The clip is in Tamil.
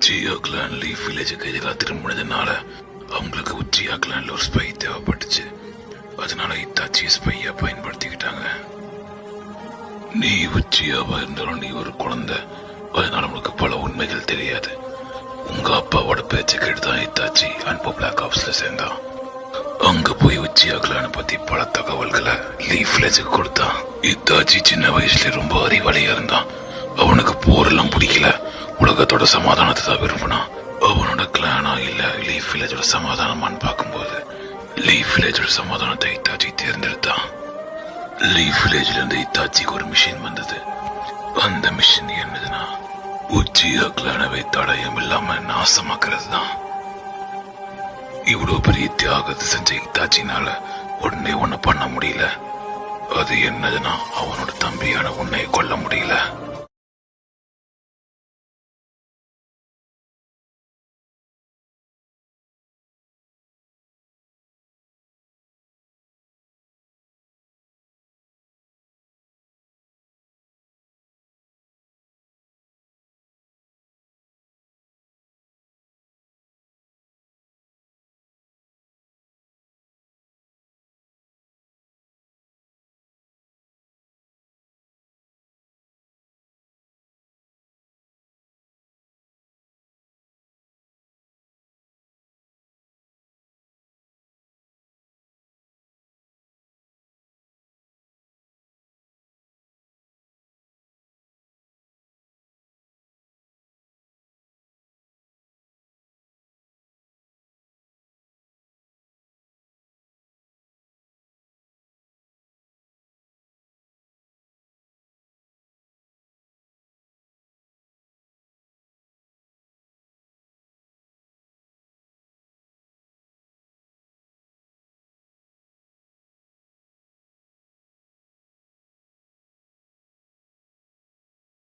உச்சியா கிளான் லீஃப் வில்லேஜுக்கு எதிராக திரும்பினதுனால அவங்களுக்கு உச்சியா கிளான்ல ஒரு ஸ்பை தேவைப்பட்டுச்சு. அதனால இத்தாச்சியை ஸ்பையா பயன்படுத்திக்கிட்டாங்க. நீ உச்சியாவா இருந்தாலும் நீ ஒரு குழந்தை, அதனால உனக்கு பல உண்மைகள் தெரியாது. உங்க அப்பாவோட பேச்சை கேட்டுதான் இத்தாச்சி அன்பு பிளாக் ஆப்ஸ்ல சேர்ந்தான். அங்க போய் உச்சியா கிளானை பத்தி பல தகவல்களை லீஃப் வில்லேஜுக்கு கொடுத்தான். இத்தாச்சி சின்ன வயசுல ரொம்ப அறிவாளியா இருந்தான். அவனுக்கு போரெல்லாம் பிடிக்கல, உலகத்தோட சமாதானத்தை தான் விரும்பினான். அவனோட கிளானா இல்ல லீஃப் வில்லேஜோட சமாதானமான்னு பார்க்கும்போது லீஃப் வில்லேஜோட சமாதானத்தை இத்தாச்சி தேர்ந்தெடுத்தான். லீஃப் வில்லேஜ்ல இருந்து இத்தாச்சிக்கு ஒரு மிஷின் வந்தது. அந்த மிஷின் என்னதுன்னா உச்சியா கிளானவை தடயம் இல்லாம நாசமாக்குறது தான். இவ்வளவு பெரிய தியாகத்தை செஞ்ச இத்தாச்சினால உடனே ஒண்ணு பண்ண முடியல. அது என்னதுன்னா அவனோட தம்பியான உன்னை கொல்ல முடியல.